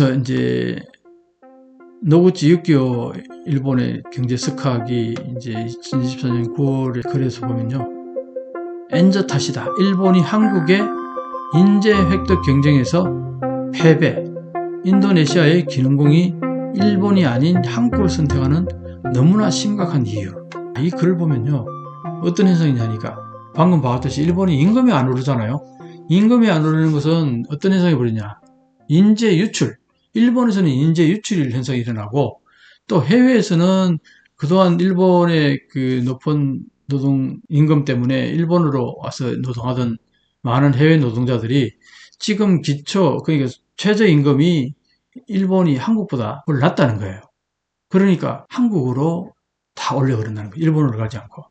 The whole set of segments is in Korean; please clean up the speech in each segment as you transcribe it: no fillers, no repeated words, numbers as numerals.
그래서 이제 노구치 유키오 일본의 경제 스카기 이제 2024년 9월에 글에서 보면요, 엔저 탓이다. 일본이 한국의 인재 획득 경쟁에서 패배. 인도네시아의 기능공이 일본이 아닌 한국을 선택하는 너무나 심각한 이유. 이 글을 보면요, 어떤 현상이냐니까, 방금 봤듯이 일본이 임금이 안 오르잖아요. 임금이 안 오르는 것은 어떤 현상이 벌어지냐, 인재 유출. 일본에서는 인재 유출 현상이 일어나고, 또 해외에서는 그동안 일본의 그 높은 노동 임금 때문에 일본으로 와서 노동하던 많은 해외 노동자들이 지금 그러니까 최저임금이 일본이 한국보다 낮다는 거예요. 그러니까 한국으로 다 올려버린다는 거예요. 일본으로 가지 않고.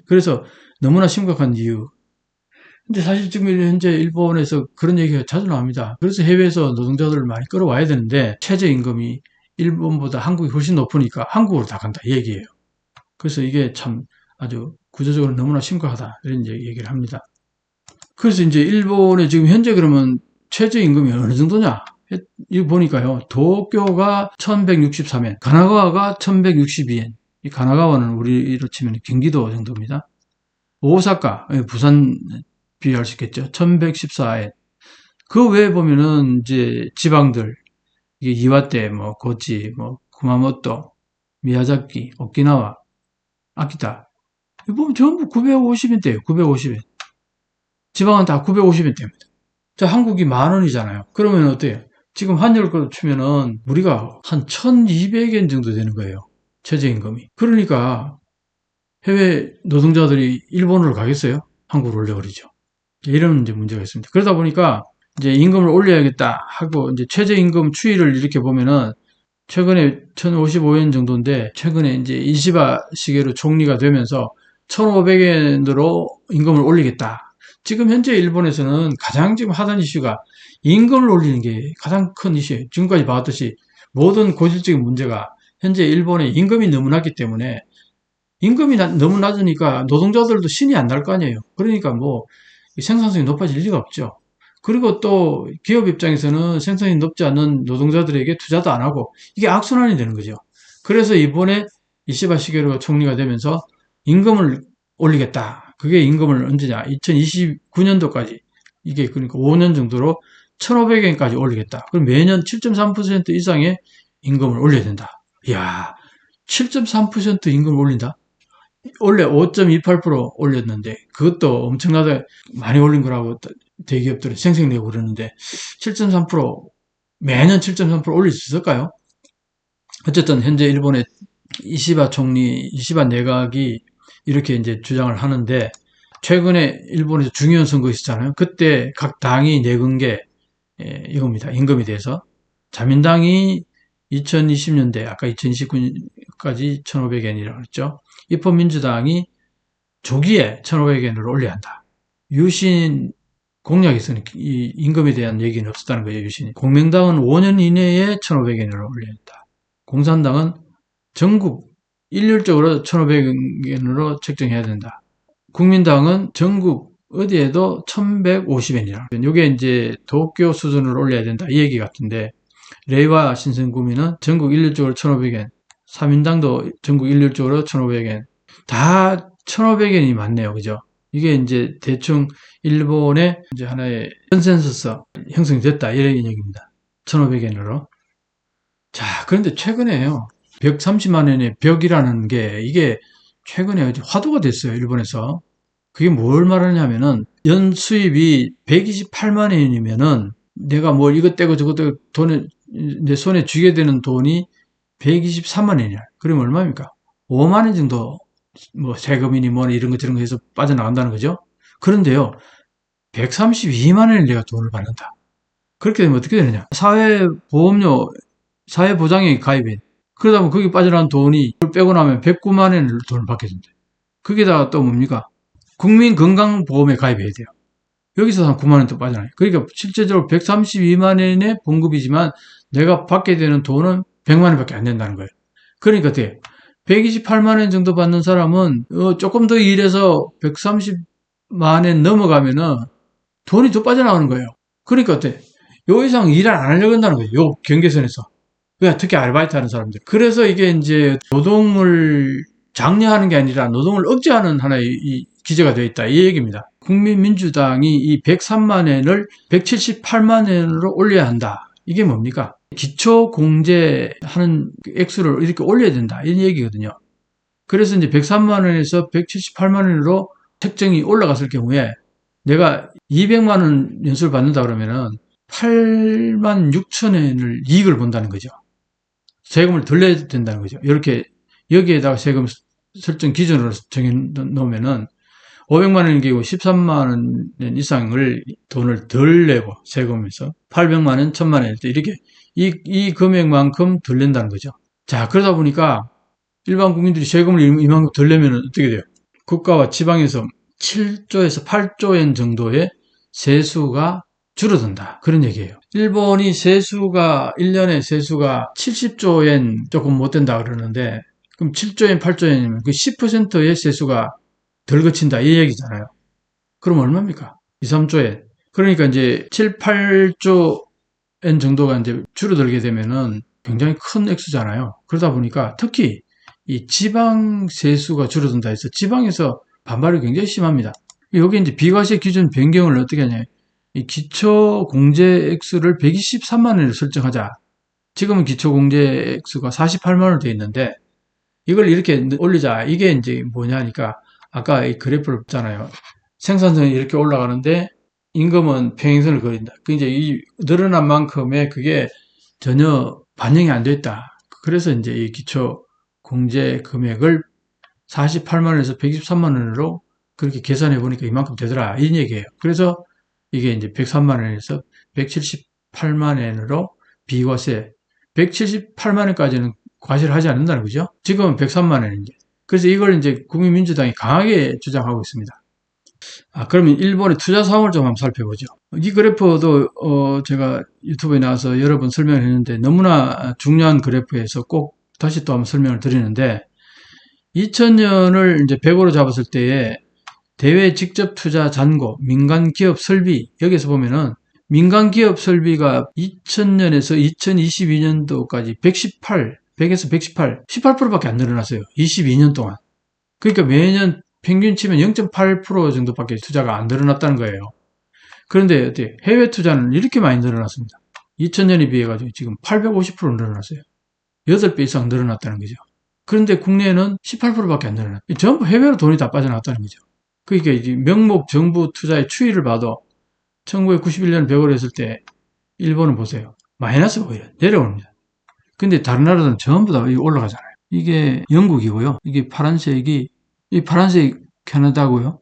그래서 너무나 심각한 이유. 근데 사실 지금 현재 일본에서 그런 얘기가 자주 나옵니다. 그래서 해외에서 노동자들을 많이 끌어와야 되는데, 최저임금이 일본보다 한국이 훨씬 높으니까 한국으로 다 간다, 이 얘기예요. 그래서 이게 참 아주 구조적으로 너무나 심각하다, 이런 얘기를 합니다. 그래서 이제 일본의 지금 현재 그러면 최저임금이 어느 정도냐? 이거 보니까요, 도쿄가 1163엔, 가나가와가 1162엔. 이 가나가와는 우리로 치면 경기도 정도입니다. 오사카, 부산 비교할 수 있겠죠. 1114엔. 그 외에 보면은 이제 지방들, 이게 이와테, 뭐 고치, 뭐 구마모토, 미야자키, 오키나와, 아키타. 이거 보면 전부 950엔대예요. 950엔. 지방은 다 950엔대입니다. 자, 한국이 10,000원이잖아요. 그러면 어때요? 지금 환율로 치면은 우리가 한 1200엔 정도 되는 거예요. 최저임금이. 그러니까 해외 노동자들이 일본으로 가겠어요? 한국으로 올려버리죠. 이런 이제 문제가 있습니다. 그러다 보니까 이제 임금을 올려야겠다 하고 이제 최저임금 추이를 이렇게 보면은 최근에 1055엔 정도인데, 최근에 이제 이시바 시게루 총리가 되면서 1500엔으로 임금을 올리겠다. 지금 현재 일본에서는 가장 지금 하던 이슈가 임금을 올리는 게 가장 큰 이슈예요. 지금까지 봤듯이 모든 고질적인 문제가 현재 일본의 임금이 너무 낮기 때문에, 임금이 너무 낮으니까 노동자들도 신이 안 날 거 아니에요. 그러니까 뭐 생산성이 높아질 리가 없죠. 그리고 또 기업 입장에서는 생산이 높지 않은 노동자들에게 투자도 안 하고, 이게 악순환이 되는 거죠. 그래서 이번에 이시바 시게루가 총리가 되면서 임금을 올리겠다. 그게 임금을 언제냐? 2029년도까지. 이게 그러니까 5년 정도로 1,500엔까지 올리겠다. 그럼 매년 7.3% 이상의 임금을 올려야 된다. 이야, 7.3% 임금을 올린다? 원래 5.28% 올렸는데, 그것도 엄청나게 많이 올린 거라고 대기업들이 생색내고 그러는데, 7.3%, 매년 7.3% 올릴 수 있을까요? 어쨌든 현재 일본의 이시바 내각이 이렇게 이제 주장을 하는데, 최근에 일본에서 중요한 선거 있었잖아요. 그때 각 당이 내건 게 이겁니다. 임금에 대해서. 자민당이 2020년대, 아까 2029년까지 1,500엔이라고 했죠. 입헌민주당이 조기에 1,500엔을 올려야 한다. 유신 공약에서는 이 임금에 대한 얘기는 없었다는 거예요, 유신이. 공명당은 5년 이내에 1,500엔을 올려야 한다. 공산당은 전국 일률적으로 1,500엔으로 책정해야 된다. 국민당은 전국 어디에도 1,150엔이라. 이게 이제 도쿄 수준으로 올려야 된다, 이 얘기 같은데, 레이와 신선구민은 전국 일률적으로 1,500엔, 사민당도 전국 일률적으로 1,500엔, 다 1,500엔이 맞네요. 그죠? 이게 이제 대충 일본의 이제 하나의 컨센서스 형성이 됐다, 이런 얘기입니다. 1,500엔으로. 자, 그런데 최근에요, 130만 엔의 벽이라는 게, 이게 최근에 화두가 됐어요, 일본에서. 그게 뭘 말하냐면은, 연 수입이 128만 엔이면은, 내가 뭘 이것 떼고 저것 떼고 돈을, 내 손에 쥐게 되는 돈이 123만 엔이야. 그러면 얼마입니까? 5만 엔 정도, 뭐 세금이니 뭐 이런 거 저런 거 해서 빠져나간다는 거죠. 그런데요, 132만 엔을 내가 돈을 받는다. 그렇게 되면 어떻게 되느냐? 사회보험료, 사회보장에 가입해. 그러다 보면 거기 빠져나간 돈이 빼고 나면 109만 엔을 돈을 받게 된다. 거기다가 또 뭡니까? 국민건강보험에 가입해야 돼요. 여기서 한 9만 원 또 빠져나요. 그러니까 실제적으로 132만 엔의 봉급이지만 내가 받게 되는 돈은 100만 원밖에 안 된다는 거예요. 그러니까 어때요? 128만 원 정도 받는 사람은 조금 더 일해서 130만 엔 넘어가면은 돈이 더 빠져나가는 거예요. 그러니까 어때? 요 이상 일을 안 하려고 한다는 거죠. 요 경계선에서. 그러니까 특히 아르바이트 하는 사람들. 그래서 이게 이제 노동을 장려하는 게 아니라 노동을 억제하는 하나의 이 기제가 되어 있다. 이 얘기입니다. 국민민주당이 이 103만 엔을 178만 엔으로 올려야 한다. 이게 뭡니까? 기초 공제하는 액수를 이렇게 올려야 된다. 이런 얘기거든요. 그래서 이제 103만 원에서 178만 원으로 책정이 올라갔을 경우에 내가 200만 원 연수를 받는다 그러면은 8만 6천 원을 이익을 본다는 거죠. 세금을 덜 내야 된다는 거죠. 이렇게 여기에다가 세금 설정 기준으로 정해 놓으면은 500만 원인 경우 13만 원 이상을 돈을 덜 내고 세금에서 800만 원, 1000만 원 이렇게 이 금액만큼 덜 낸다는 거죠. 자, 그러다 보니까 일반 국민들이 세금을 이만큼 덜 내면 어떻게 돼요? 국가와 지방에서 7조에서 8조 엔 정도의 세수가 줄어든다. 그런 얘기예요. 일본이 세수가 1년에 세수가 70조엔 조금 못 된다 그러는데 그럼 7조엔 8조엔이면 그 10%의 세수가 덜 거친다 이 얘기잖아요. 그럼 얼마입니까? 2, 3조엔. 그러니까 이제 7, 8조엔 정도가 이제 줄어들게 되면은 굉장히 큰 액수잖아요. 그러다 보니까 특히 이 지방 세수가 줄어든다 해서 지방에서 반발이 굉장히 심합니다. 여기 이제 비과세 기준 변경을 어떻게 하냐. 이 기초 공제 액수를 123만 원을 설정하자. 지금은 기초 공제 액수가 48만 원으로 되어 있는데 이걸 이렇게 올리자. 이게 이제 뭐냐 하니까 아까 이 그래프를 봤잖아요. 생산성이 이렇게 올라가는데 임금은 평행선을 그린다. 그 이제 이 늘어난 만큼의 그게 전혀 반영이 안 됐다. 그래서 이제 이 기초 공제 금액을 48만 원에서 123만 원으로 그렇게 계산해 보니까 이만큼 되더라. 이런 얘기예요. 그래서 이게 이제 103만 원에서 178만 원으로 비과세 178만 원까지는 과세를 하지 않는다는 거죠. 지금은 103만 원인데. 그래서 이걸 이제 국민민주당이 강하게 주장하고 있습니다. 그러면 일본의 투자 상황을 좀 한번 살펴보죠. 이 그래프도 제가 유튜브에 나와서 여러 번 설명을 했는데 너무나 중요한 그래프에서 꼭 다시 또 한번 설명을 드리는데 2000년을 이제 100으로 잡았을 때에 대외 직접 투자 잔고, 민간 기업 설비 여기서 보면은 민간 기업 설비가 2000년에서 2022년도까지 100에서 118, 18%밖에 안 늘어났어요. 22년 동안. 그러니까 매년 평균 치면 0.8% 정도밖에 투자가 안 늘어났다는 거예요. 그런데 어때? 해외 투자는 이렇게 많이 늘어났습니다. 2000년에 비해 가지고 지금 850% 늘어났어요. 8배 이상 늘어났다는 거죠. 그런데 국내에는 18%밖에 안 늘어났어요. 전부 해외로 돈이 다 빠져나갔다는 거죠. 그러니까 이제 명목 정부 투자의 추이를 봐도 1991년 100을 했을 때 일본은 보세요. 마이너스가 오히려 내려옵니다. 근데 다른 나라들은 전부 다 올라가잖아요. 이게 영국이고요. 이게 파란색이 이 파란색 캐나다고요.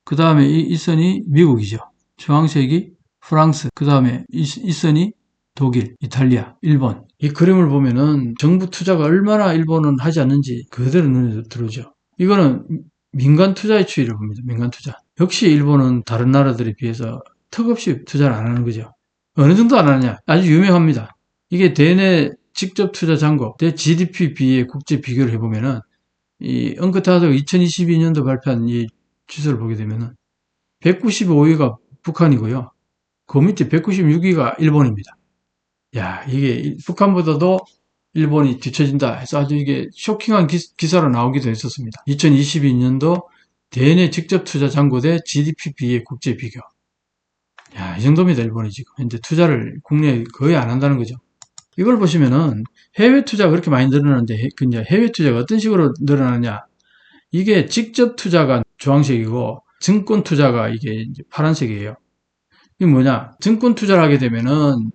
그 다음에 이 선이 미국이죠. 주황색이 프랑스. 그 다음에 이 선이 독일, 이탈리아, 일본. 이 그림을 보면은 정부 투자가 얼마나 일본은 하지 않는지 그대로 눈에 들어오죠. 이거는 민간 투자의 추이를 봅니다. 민간 투자. 역시 일본은 다른 나라들에 비해서 턱없이 투자를 안 하는 거죠. 어느 정도 안 하느냐? 아주 유명합니다. 이게 대내 직접 투자 잔고, 대 GDP 비의 국제 비교를 해보면은 이 엉크타드가 2022년도 발표한 이 지수를 보게 되면은 195위가 북한이고요. 그 밑에 196위가 일본입니다. 야, 이게 북한보다도 일본이 뒤처진다 해서 아주 이게 쇼킹한 기사로 나오기도 했었습니다. 2022년도 대내 직접 투자 잔고 대 GDP 비의 국제 비교. 야, 이 정도입니다. 일본이 지금 현재 투자를 국내에 거의 안 한다는 거죠. 이걸 보시면은 해외 투자가 그렇게 많이 늘어나는데 해외 투자가 어떤 식으로 늘어나느냐? 이게 직접 투자가 주황색이고 증권 투자가 이게 이제 파란색이에요. 이게 뭐냐? 증권 투자를 하게 되면은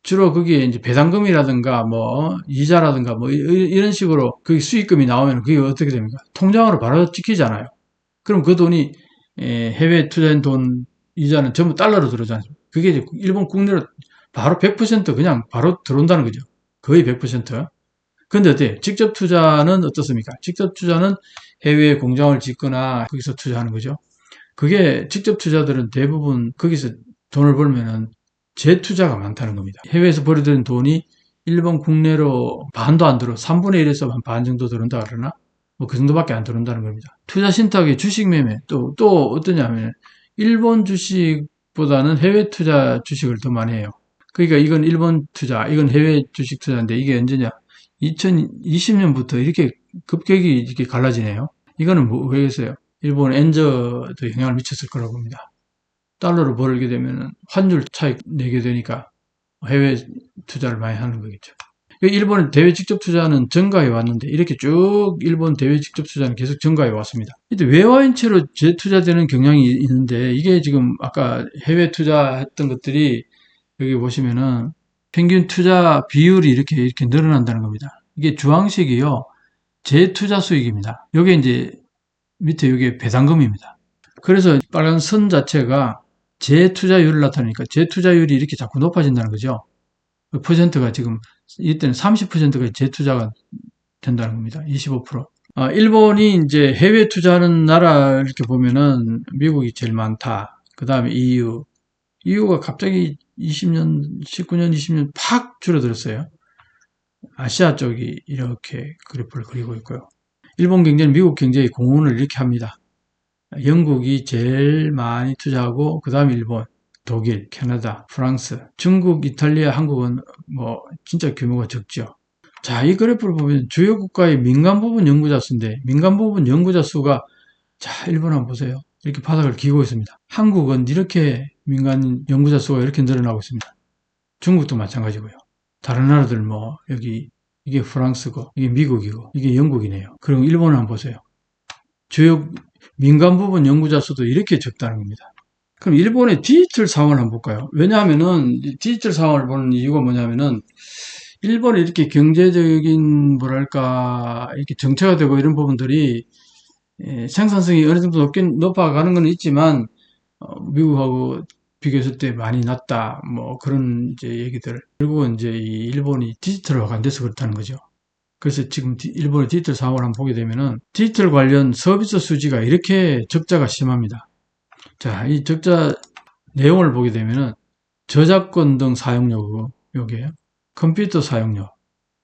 주로 거기에 이제 배당금이라든가 뭐 이자라든가 뭐 이런 식으로 그 수익금이 나오면 그게 어떻게 됩니까? 통장으로 바로 찍히잖아요. 그럼 그 돈이 해외 투자한 돈 이자는 전부 달러로 들어오잖아요. 그게 이제 일본 국내로 바로 100% 그냥 바로 들어온다는 거죠. 거의 100%. 근데 어때? 직접 투자는 어떻습니까? 직접 투자는 해외에 공장을 짓거나 거기서 투자하는 거죠. 그게 직접 투자들은 대부분 거기서 돈을 벌면은 재투자가 많다는 겁니다. 해외에서 벌어들인 돈이 일본 국내로 반도 안 들어, 3분의 1에서 한 반 정도 들어온다 그러나? 뭐 그 정도밖에 안 들어온다는 겁니다. 투자 신탁의 주식 매매, 또 어떠냐면, 일본 주식보다는 해외 투자 주식을 더 많이 해요. 그러니까 이건 일본 투자, 이건 해외 주식 투자인데 이게 언제냐? 2020년부터 이렇게 급격히 이렇게 갈라지네요. 이거는 왜겠어요? 일본 엔저도 영향을 미쳤을 거라고 봅니다. 달러로 벌게 되면 환율 차익 내게 되니까 해외 투자를 많이 하는 거겠죠. 일본 대외 직접 투자는 증가해 왔는데 이렇게 쭉 일본 대외 직접 투자는 계속 증가해 왔습니다. 근데 외화인채로 재투자되는 경향이 있는데 이게 지금 아까 해외 투자했던 것들이 여기 보시면은 평균 투자 비율이 이렇게 늘어난다는 겁니다. 이게 주황색이요. 재투자 수익입니다. 요게 이제 밑에 요게 배당금입니다. 그래서 빨간 선 자체가 재투자율을 나타내니까 재투자율이 이렇게 자꾸 높아진다는 거죠. 퍼센트가 지금 이때는 30%가 재투자가 된다는 겁니다. 25%. 일본이 이제 해외 투자하는 나라 이렇게 보면은 미국이 제일 많다. 그 다음에 EU. EU가 갑자기 19년, 20년 팍 줄어들었어요. 아시아 쪽이 이렇게 그래프를 그리고 있고요. 일본 경제는 미국 경제의 공헌을 이렇게 합니다. 영국이 제일 많이 투자하고 그 다음에 일본, 독일, 캐나다, 프랑스, 중국, 이탈리아, 한국은 뭐 진짜 규모가 적죠. 자, 이 그래프를 보면 주요 국가의 민간 부분 연구자 수인데 민간 부분 연구자 수가 자, 일본 한번 보세요. 이렇게 바닥을 기고 있습니다. 한국은 이렇게 민간 연구자 수가 이렇게 늘어나고 있습니다. 중국도 마찬가지고요. 다른 나라들 뭐 여기 이게 프랑스고 이게 미국이고 이게 영국이네요. 그리고 일본을 한번 보세요. 주요 민간 부분 연구자 수도 이렇게 적다는 겁니다. 그럼 일본의 디지털 상황을 한번 볼까요? 왜냐하면은 디지털 상황을 보는 이유가 뭐냐면은 일본이 이렇게 경제적인 뭐랄까 이렇게 정체화되고 이런 부분들이 생산성이 어느 정도 높아가는 건 있지만 미국하고 비교했을 때 많이 낮다 뭐 그런 이제 얘기들 결국은 이제 이 일본이 디지털화가 안 돼서 그렇다는 거죠. 그래서 지금 일본의 디지털 상황을 한번 보게 되면은 디지털 관련 서비스 수지가 이렇게 적자가 심합니다. 자, 이 적자 내용을 보게 되면은 저작권 등 사용료 요게 컴퓨터 사용료,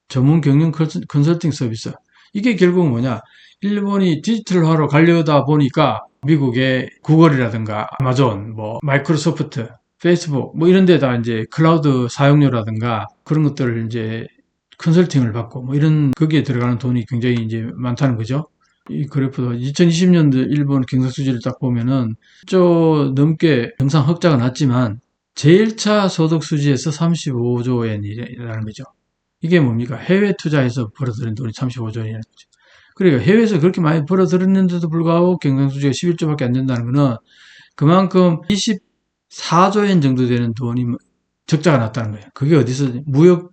전문 경영 컨설팅 서비스 이게 결국 뭐냐? 일본이 디지털화로 가려다 보니까 미국의 구글이라든가 아마존, 뭐 마이크로소프트, 페이스북 뭐 이런 데다 이제 클라우드 사용료라든가 그런 것들을 이제 컨설팅을 받고 뭐 이런 거기에 들어가는 돈이 굉장히 이제 많다는 거죠. 이 그래프도 2020년도 일본 경상 수지를 딱 보면은 1조 넘게 정상 흑자가 났지만 제1차 소득 수지에서 35조 엔이라는 거죠. 이게 뭡니까? 해외 투자에서 벌어들인 돈이 35조 엔이라는 거죠. 그러니까 해외에서 그렇게 많이 벌어들였는데도 불구하고 경상수지가 11조밖에 안 된다는 거는 그만큼 24조 엔 정도 되는 돈이 적자가 났다는 거예요. 그게 어디서 무역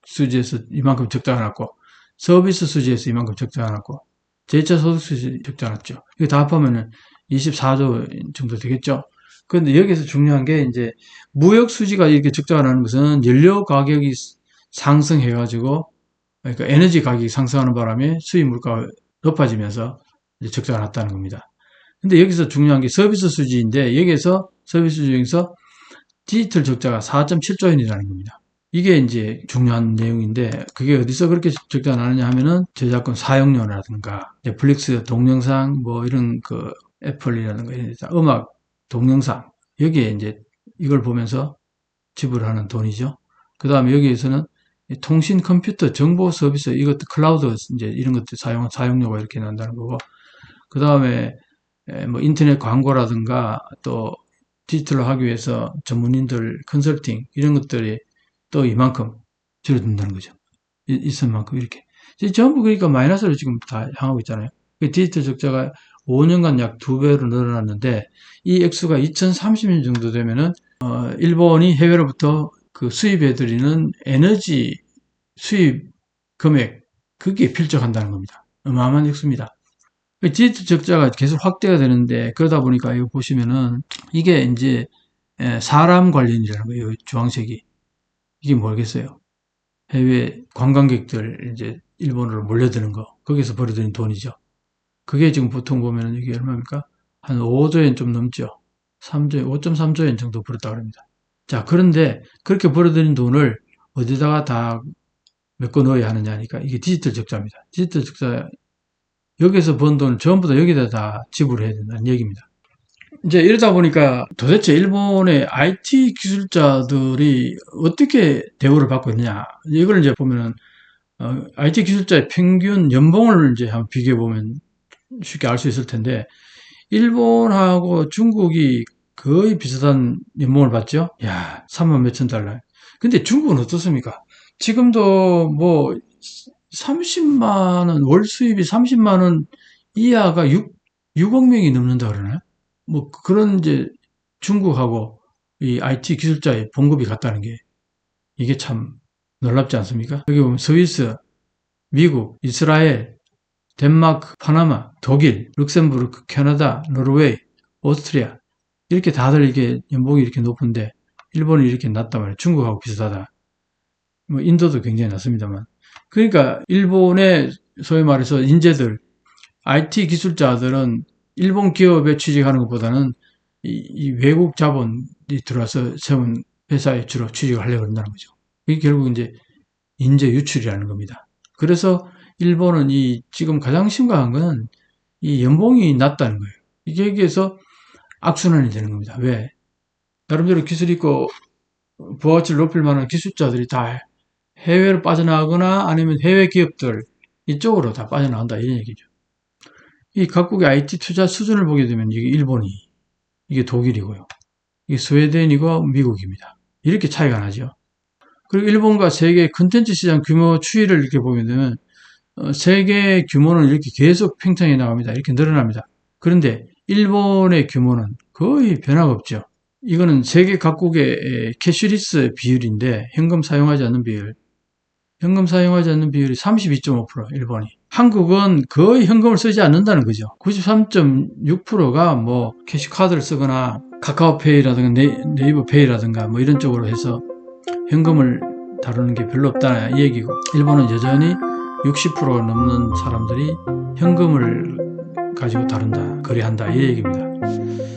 수지에서 이만큼 적자가 났고 서비스 수지에서 이만큼 적자가 났고 제2차 소득 수지 적자가 났죠. 이거 다 합하면은 24조 정도 되겠죠. 그런데 여기서 중요한 게 이제 무역 수지가 이렇게 적자가 나는 것은 연료 가격이 상승해가지고 그러니까 에너지 가격이 상승하는 바람에 수입 물가가 높아지면서 이제 적자가 났다는 겁니다. 근데 여기서 중요한 게 서비스 수지인데 여기에서 서비스 수지 중에서 디지털 적자가 4.7조 엔이라는 겁니다. 이게 이제 중요한 내용인데 그게 어디서 그렇게 적자가 나느냐 하면은 저작권 사용료라든가 넷플릭스 동영상 뭐 이런 그 애플이라든가 이런 음악 동영상 여기에 이제 이걸 보면서 지불하는 돈이죠. 그 다음에 여기에서는 통신 컴퓨터 정보 서비스 이것도 클라우드 이제 이런 것들 사용료가 이렇게 난다는 거고 그 다음에 뭐 인터넷 광고라든가 또 디지털로 하기 위해서 전문인들 컨설팅 이런 것들이 또 이만큼 줄어든다는 거죠. 있은 만큼 이렇게 전부 그러니까 마이너스로 지금 다 향하고 있잖아요. 디지털 적자가 5년간 약 2배로 늘어났는데 이 액수가 2030년 정도 되면은 일본이 해외로부터 그 수입해드리는 에너지 수입 금액 그게 필적한다는 겁니다. 어마어마한 액수입니다. 디지털 적자가 계속 확대가 되는데 그러다 보니까 이거 보시면은 이게 이제 사람 관련이라는 거예요. 주황색이 이게 뭐겠어요? 해외 관광객들 이제 일본으로 몰려드는 거 거기서 벌어들인 돈이죠. 그게 지금 보통 보면은 이게 얼마입니까? 한 5조 엔 좀 넘죠. 3조, 5.3조 엔 정도 벌었다고 합니다. 자, 그런데 그렇게 벌어들인 돈을 어디다가 다 메꿔 넣어야 하느냐 하니까 이게 디지털 적자입니다. 디지털 적자, 여기서 번 돈을 전부 다 여기다 다 지불해야 된다는 얘기입니다. 이제 이러다 보니까 도대체 일본의 IT 기술자들이 어떻게 대우를 받고 있느냐. 이걸 이제 보면은, IT 기술자의 평균 연봉을 이제 한번 비교해 보면 쉽게 알 수 있을 텐데, 일본하고 중국이 거의 비슷한 연봉을 받죠? 야, 3만 몇천 달러. 근데 중국은 어떻습니까? 지금도 뭐 30만 원, 월 수입이 30만 원 이하가 6억 명이 넘는다 그러나요? 뭐 그런 이제 중국하고 이 IT 기술자의 봉급이 같다는 게 이게 참 놀랍지 않습니까? 여기 보면 스위스, 미국, 이스라엘, 덴마크, 파나마, 독일, 룩셈부르크, 캐나다, 노르웨이, 오스트리아 이렇게 다들 이게 연봉이 이렇게 높은데 일본이 이렇게 낮단 말이에요. 중국하고 비슷하다. 뭐 인도도 굉장히 낮습니다만. 그러니까 일본의 소위 말해서 인재들, IT 기술자들은 일본 기업에 취직하는 것보다는 이 외국 자본이 들어와서 세운 회사에 주로 취직을 하려고 한다는 거죠. 이게 결국 이제 인재 유출이라는 겁니다. 그래서 일본은 이 지금 가장 심각한 거는 이 연봉이 낮다는 거예요. 이게 여기에서 악순환이 되는 겁니다. 왜? 나름대로 기술 있고 부가가치를 높일 만한 기술자들이 다 해외로 빠져나가거나 아니면 해외 기업들 이쪽으로 다 빠져나간다 이런 얘기죠. 이 각국의 IT 투자 수준을 보게 되면 이게 일본이, 이게 독일이고요. 이게 스웨덴이고 미국입니다. 이렇게 차이가 나죠. 그리고 일본과 세계 컨텐츠 시장 규모 추이를 이렇게 보게 되면 세계 규모는 이렇게 계속 팽창해 나갑니다. 이렇게 늘어납니다. 그런데 일본의 규모는 거의 변화가 없죠. 이거는 세계 각국의 캐시리스 비율인데 현금 사용하지 않는 비율. 현금 사용하지 않는 비율이 32.5%, 일본이. 한국은 거의 현금을 쓰지 않는다는 거죠. 93.6%가 뭐 캐시카드를 쓰거나 카카오페이라든가 네이버 페이라든가 뭐 이런 쪽으로 해서 현금을 다루는 게 별로 없다 이 얘기고, 일본은 여전히 60%가 넘는 사람들이 현금을 가지고 다룬다, 거래한다 이 얘기입니다.